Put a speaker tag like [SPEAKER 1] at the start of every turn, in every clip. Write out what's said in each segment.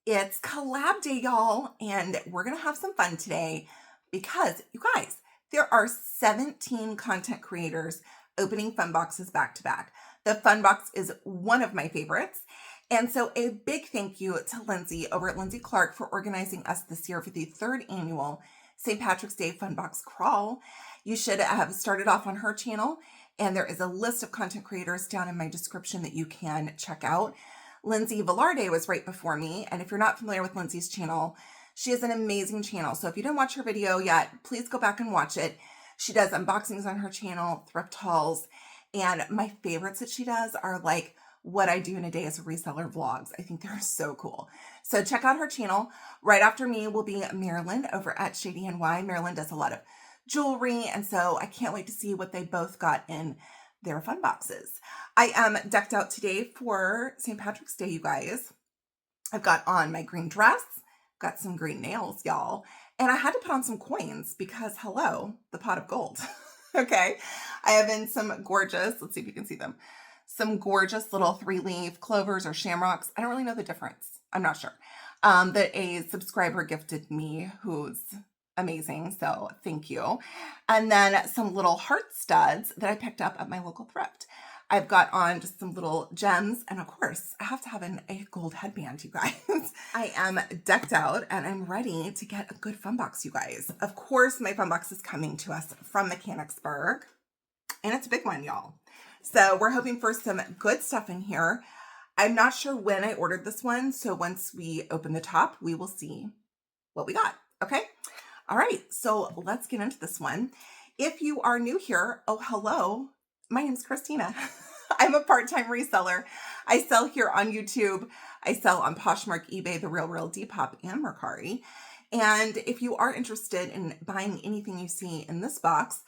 [SPEAKER 1] It's collab day, y'all, and we're going to have some fun today because, you guys, there are 17 content creators opening fun boxes back to back. The fun box is one of my favorites. And so a big thank you to Lindsey over at Lindsey Clark for organizing us this year for the third annual St. Patrick's Day Fun Box Crawl. You should have started off on her channel, and there is a list of content creators down in my description that you can check out. Lindsay Velarde was right before me, and if you're not familiar with Lindsay's channel, she has an amazing channel. So if you didn't watch her video yet, please go back and watch it. She does unboxings on her channel, thrift hauls, and my favorites that she does are like what I do in a day as a reseller vlogs. I think they're so cool. So check out her channel. Right after me will be Marilyn over at Shady NY. Marilyn does a lot of jewelry, and so I can't wait to see what they both got in their fun boxes. I am decked out today for St. Patrick's Day, you guys. I've got on my green dress, got some green nails, y'all, and I had to put on some coins because, hello, the pot of gold. Okay, I have in some gorgeous, let's see if you can see them, some gorgeous little 3-leaf clovers or shamrocks. I don't really know the difference. I'm not sure. That a subscriber gifted me who's amazing, so thank you. And then some little heart studs that I picked up at my local thrift. I've got on just some little gems, and of course, I have to have a gold headband, you guys. I am decked out, and I'm ready to get a good fun box, you guys. Of course, my fun box is coming to us from Mechanicsburg, and it's a big one, y'all. So we're hoping for some good stuff in here. I'm not sure when I ordered this one, so once we open the top, we will see what we got, okay? All right, so let's get into this one. If you are new here, oh, hello. My name's Christina. I'm a part-time reseller. I sell here on YouTube. I sell on Poshmark, eBay, The Real, Depop, and Mercari. And if you are interested in buying anything you see in this box,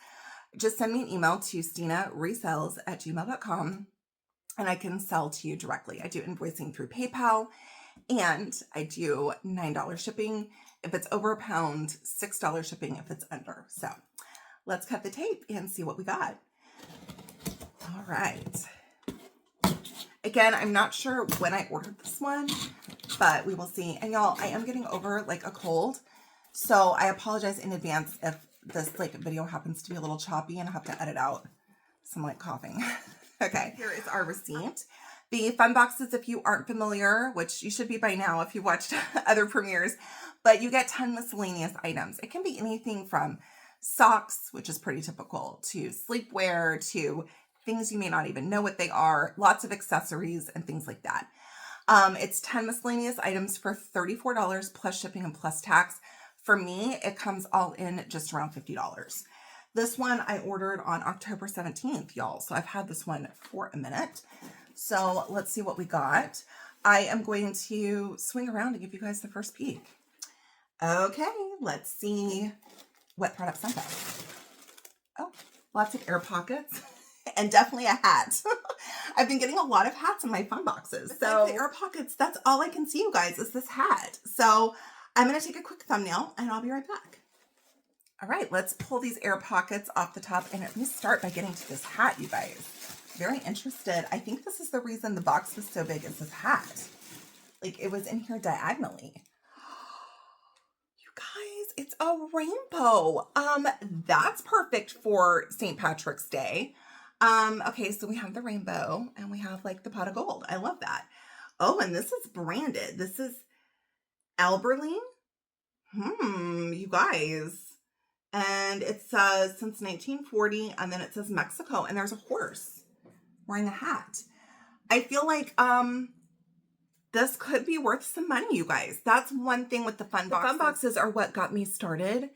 [SPEAKER 1] just send me an email to stinaresells@gmail.com and I can sell to you directly. I do invoicing through PayPal, and I do $9 shipping if it's over a pound, $6 shipping if it's under. So let's cut the tape and see what we got. All right. Again, I'm not sure when I ordered this one, but we will see. And y'all, I am getting over like a cold, so I apologize in advance if this video happens to be a little choppy and I have to edit out some coughing. Okay, here is our receipt. The fun boxes, if you aren't familiar, which you should be by now if you watched other premieres, but you get 10 miscellaneous items. It can be anything from socks, which is pretty typical, to sleepwear, to things you may not even know what they are, lots of accessories and things like that. It's 10 miscellaneous items for $34 plus shipping and plus tax. For me, it comes all in just around $50. This one I ordered on October 17th, y'all. So I've had this one for a minute. So let's see what we got. I am going to swing around and give you guys the first peek. Okay, let's see what product sent us. Oh, lots of air pockets and definitely a hat. I've been getting a lot of hats in my fun boxes. So the air pockets, that's all I can see, you guys, is this hat. So I'm going to take a quick thumbnail and I'll be right back. All right, let's pull these air pockets off the top, and let me start by getting to this hat, you guys. Very interested. I think this is the reason the box was so big, is this hat. Like, it was in here diagonally. You guys, it's a rainbow. That's perfect for St. Patrick's Day. Okay, so we have the rainbow and we have like the pot of gold. I love that. Oh, and this is branded. This is Alberline. You guys. And it says since 1940, and then it says Mexico, and there's a horse wearing a hat. I feel like this could be worth some money, you guys. That's one thing with the fun boxes. The fun boxes are what got me started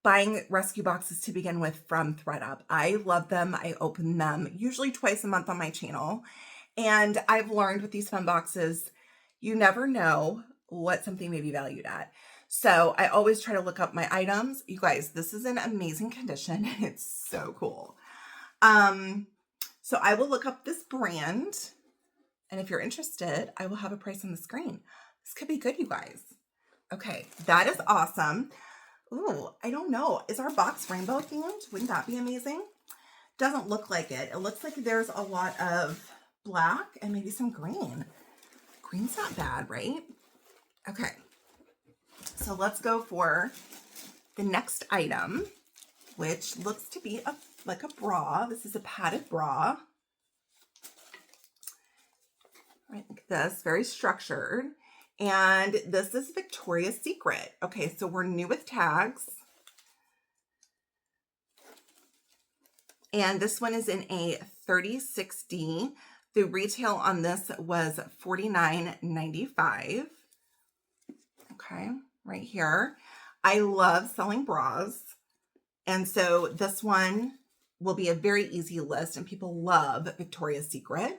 [SPEAKER 1] buying rescue boxes to begin with from Thredup. I love them. I open them usually twice a month on my channel. And I've learned with these fun boxes, you never know what something may be valued at. So I always try to look up my items. You guys, this is in amazing condition. It's so cool. So I will look up this brand. And if you're interested, I will have a price on the screen. This could be good, you guys. Okay, that is awesome. Ooh, I don't know. Is our box rainbow themed? Wouldn't that be amazing? Doesn't look like it. It looks like there's a lot of black and maybe some green. Green's not bad, right? Okay, so let's go for the next item, which looks to be like a bra. This is a padded bra. Right, look at this, very structured. And this is Victoria's Secret. Okay, so we're new with tags. And this one is in a 36D. The retail on this was $49.95. Okay, right here. I love selling bras. And so this one will be a very easy list, and people love Victoria's Secret.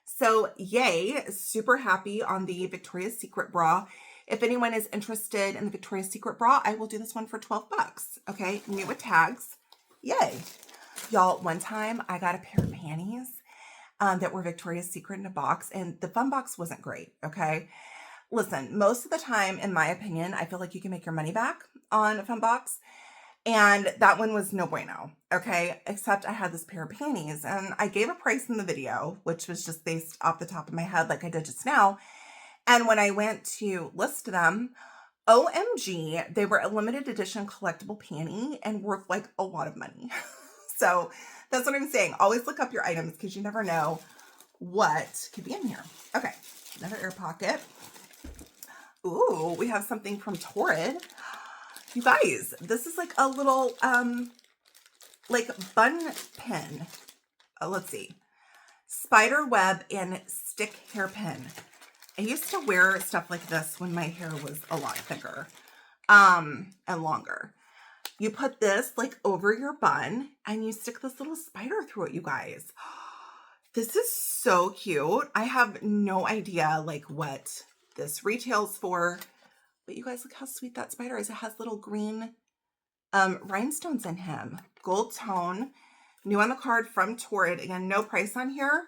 [SPEAKER 1] So yay, super happy on the Victoria's Secret bra. If anyone is interested in the Victoria's Secret bra, I will do this one for 12 bucks. Okay, new with tags. Yay. Y'all, one time I got a pair of panties that were Victoria's Secret in a box, and the fun box wasn't great, okay? Listen, most of the time, in my opinion, I feel like you can make your money back on a fun box. And that one was no bueno, okay? Except I had this pair of panties, and I gave a price in the video, which was just based off the top of my head like I did just now. And when I went to list them, OMG, they were a limited edition collectible panty and worth like a lot of money. So that's what I'm saying. Always look up your items because you never know what could be in here. Okay, another air pocket. Ooh, we have something from Torrid. You guys, this is like a little, like bun pin. Let's see. Spider web and stick hairpin. I used to wear stuff like this when my hair was a lot thicker, and longer. You put this like over your bun and you stick this little spider through it, you guys. This is so cute. I have no idea like what this retails for. But you guys, look how sweet that spider is. It has little green rhinestones in him. Gold tone. New on the card from Torrid. Again, no price on here.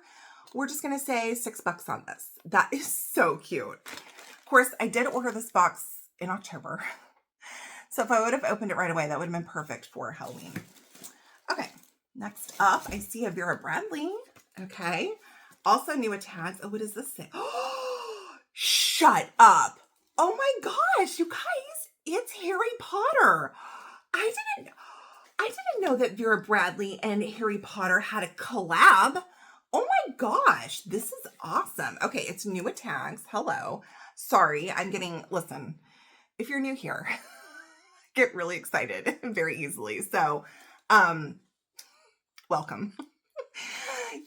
[SPEAKER 1] We're just going to say $6 on this. That is so cute. Of course, I did order this box in October. So if I would have opened it right away, that would have been perfect for Halloween. Okay, next up, I see a Vera Bradley. Okay. Also new with tags. Oh, what does this say? Shut up. Oh my gosh, you guys, it's Harry Potter. I didn't know that Vera Bradley and Harry Potter had a collab. Oh my gosh, this is awesome. Okay, it's new with tags. Hello. Sorry, listen, if you're new here, get really excited very easily. So, welcome.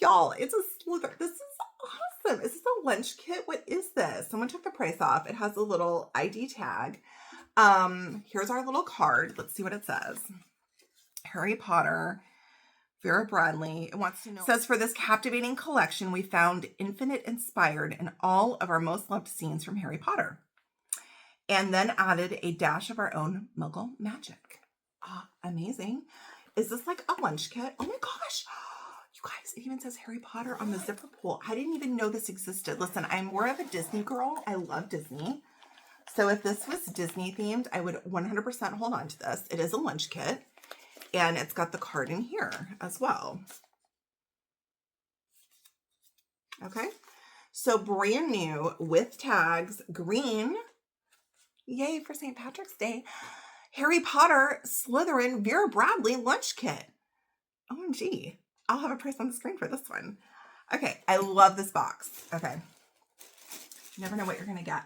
[SPEAKER 1] Y'all, it's a slither. This is awesome. Is this a lunch kit? What is this? Someone took the price off. It has a little ID tag. Here's our little card. Let's see what it says. Harry Potter, Vera Bradley. It wants to know. It says, for this captivating collection, we found infinite inspired in all of our most loved scenes from Harry Potter. And then added a dash of our own Muggle magic. Amazing. Is this like a lunch kit? Oh my gosh. You guys, it even says Harry Potter on the zipper pull. I didn't even know this existed. Listen, I'm more of a Disney girl. I love Disney. So if this was Disney themed, I would 100% hold on to this. It is a lunch kit. And it's got the card in here as well. Okay. So brand new with tags, green. Yay for St. Patrick's Day. Harry Potter, Slytherin, Vera Bradley lunch kit. OMG. I'll have a price on the screen for this one. Okay. I love this box. Okay. You never know what you're going to get.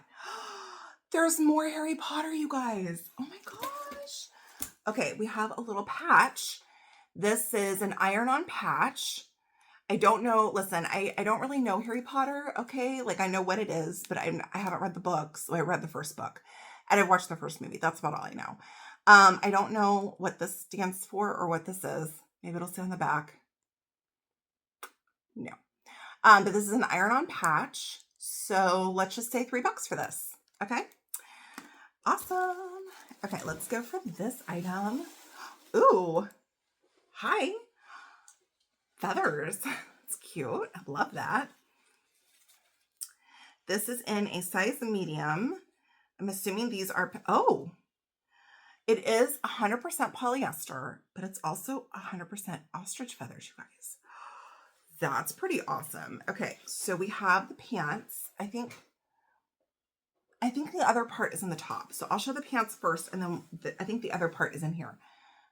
[SPEAKER 1] There's more Harry Potter, you guys. Oh my gosh. Okay. We have a little patch. This is an iron-on patch. I don't know. Listen, I don't really know Harry Potter. Okay. Like I know what it is, but I haven't read the books. So I read the first book. And I watched the first movie. That's about all I know. I don't know what this stands for or what this is. Maybe it'll say on the back. No. But this is an iron-on patch. So let's just say $3 for this. Okay. Awesome. Okay, let's go for this item. Ooh. Hi. Feathers. It's cute. I love that. This is in a size medium. I'm assuming these are, it is 100% polyester, but it's also 100% ostrich feathers, you guys. That's pretty awesome. Okay, so we have the pants. I think I think the other part is in the top. So I'll show the pants first, and then I think the other part is in here.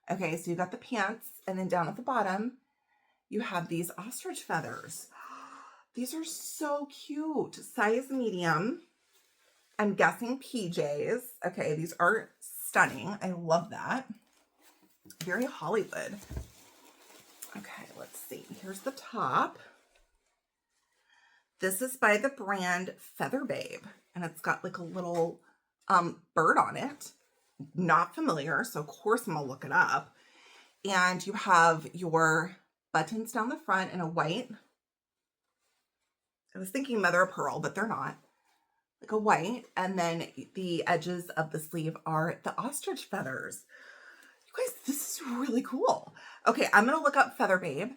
[SPEAKER 1] Okay, so you got the pants, and then down at the bottom, you have these ostrich feathers. These are so cute. Size medium. I'm guessing PJs. Okay, these are stunning. I love that. Very Hollywood. Okay, let's see. Here's the top. This is by the brand Feather Babe, and it's got like a little bird on it. Not familiar, so of course I'm gonna look it up. And you have your buttons down the front in a white. I was thinking mother of pearl, but they're not. Like a white, and then the edges of the sleeve are the ostrich feathers. You guys, this is really cool. Okay, I'm gonna look up Feather Babe,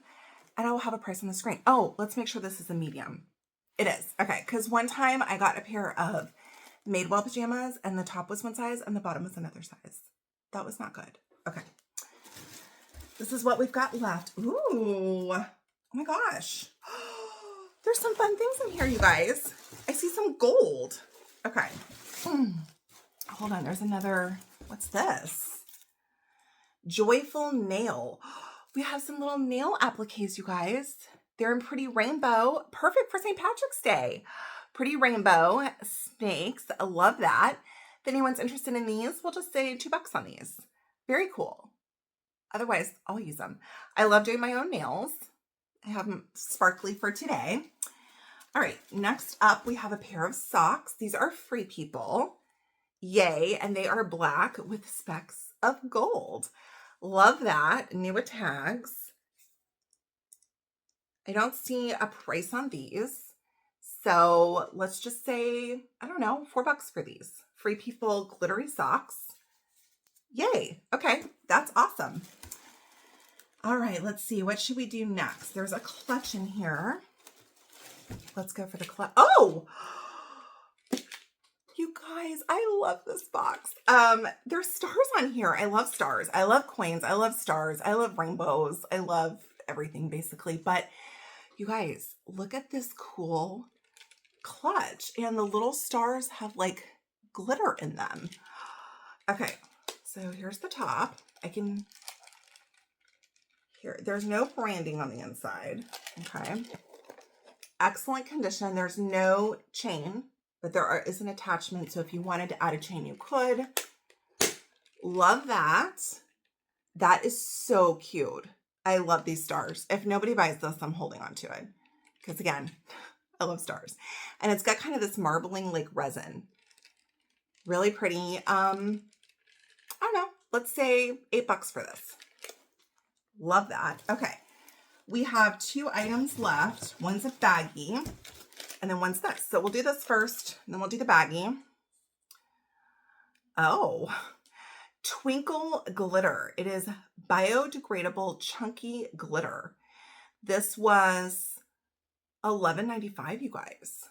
[SPEAKER 1] and I will have a price on the screen. Oh, let's make sure this is a medium. It is. Okay, because one time I got a pair of Madewell pajamas, and the top was one size, and the bottom was another size. That was not good. Okay. This is what we've got left. Ooh, oh my gosh. There's some fun things in here, you guys. I see some gold. Okay. Hold on, there's another, what's this? Joyful Nail. We have some little nail appliques, you guys. They're in pretty rainbow. Perfect for St. Patrick's Day. Pretty rainbow snakes. I love that. If anyone's interested in these, we'll just say $2 on these. Very cool. Otherwise, I'll use them. I love doing my own nails. I have them sparkly for today. All right, next up, we have a pair of socks. These are Free People. Yay, and they are black with specks of gold. Love that. New with tags. I don't see a price on these. So let's just say, I don't know, $4 for these. Free People glittery socks. Yay. Okay, that's awesome. All right, let's see. What should we do next? There's a clutch in here. Let's go for the clutch. Oh! You guys, I love this box. There's stars on here. I love stars. I love coins. I love stars. I love rainbows. I love everything basically. But you guys, look at this cool clutch. And the little stars have like glitter in them. Okay, so here's the top. There's no branding on the inside. Okay. Excellent condition. There's no chain, but there is an attachment. So if you wanted to add a chain, you could. Love that. That is so cute. I love these stars. If nobody buys this, I'm holding on to it. Because again, I love stars. And it's got kind of this marbling like resin. Really pretty. I don't know. Let's say $8 for this. Love that. Okay. We have 2 items left. One's a baggie, and then one's this. So we'll do this first, and then we'll do the baggie. Oh, Twinkle Glitter. It is biodegradable chunky glitter. This was $11.95, you guys.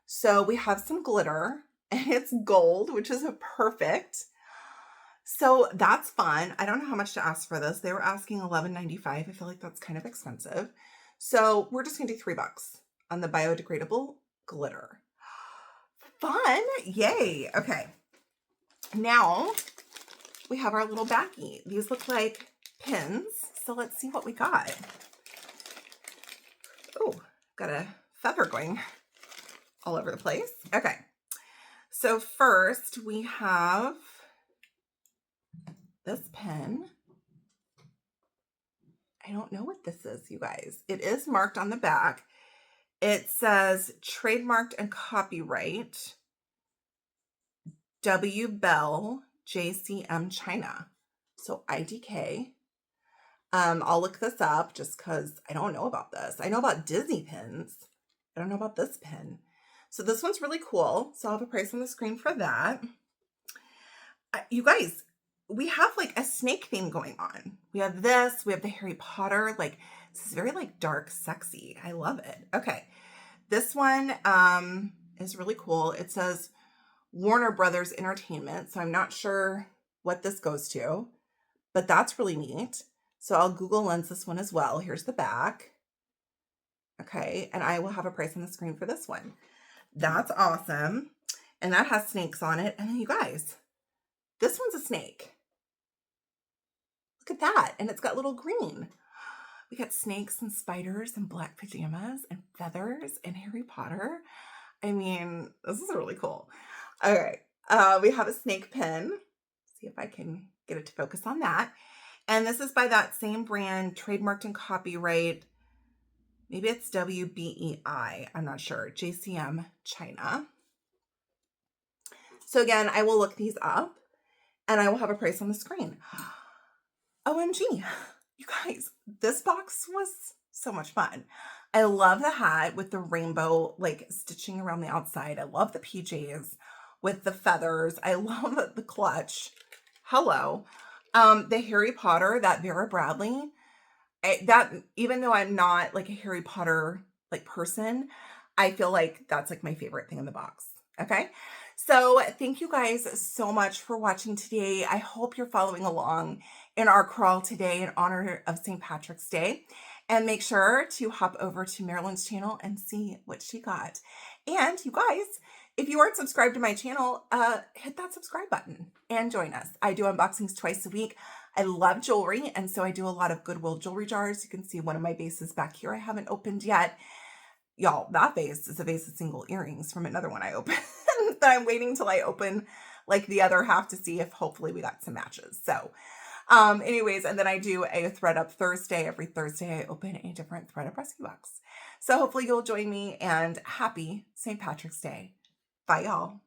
[SPEAKER 1] So we have some glitter, and it's gold, which is perfect. So that's fun. I don't know how much to ask for this. They were asking $11.95. I feel like that's kind of expensive. So we're just going to do $3 on the biodegradable glitter. Fun. Yay. Okay. Now we have our little baggie. These look like pins. So let's see what we got. Oh, got a feather going all over the place. Okay. So first we have this pen. I don't know what this is, you guys. It is marked on the back. It says trademarked and copyright W. Bell JCM China. So IDK. I'll look this up just because I don't know about this. I know about Disney pins. I don't know about this pin. So this one's really cool. So I'll have a price on the screen for that. You guys, we have like a snake theme going on. We have this, we have the Harry Potter, like this is very like dark, sexy. I love it. Okay. This one is really cool. It says Warner Brothers Entertainment. So I'm not sure what this goes to, but that's really neat. So I'll Google Lens this one as well. Here's the back. Okay. And I will have a price on the screen for this one. That's awesome. And that has snakes on it. And then you guys, this one's a snake. Look at that. And it's got little green. We got snakes and spiders and black pajamas and feathers and Harry Potter. I mean, this is really cool. All right. We have a snake pin. See if I can get it to focus on that. And this is by that same brand, trademarked and copyright. Maybe it's WBEI. I'm not sure. JCM China. So again, I will look these up and I will have a price on the screen. OMG. You guys, this box was so much fun. I love the hat with the rainbow like stitching around the outside. I love the PJs with the feathers. I love the clutch. Hello. The Harry Potter, that Vera Bradley, that even though I'm not like a Harry Potter like person, I feel like that's like my favorite thing in the box. Okay. So thank you guys so much for watching today. I hope you're following along in our crawl today in honor of St. Patrick's Day. And make sure to hop over to Marilyn's channel and see what she got. And you guys, if you aren't subscribed to my channel, hit that subscribe button and join us. I do unboxings twice a week. I love jewelry, and so I do a lot of Goodwill jewelry jars. You can see one of my vases back here I haven't opened yet. Y'all, that vase is a vase of single earrings from another one I opened that I'm waiting till I open like the other half to see if hopefully we got some matches. So anyways, and then I do a Thredup Thursday. Every Thursday I open a different Thredup rescue box. So hopefully you'll join me, and happy St. Patrick's Day. Bye y'all.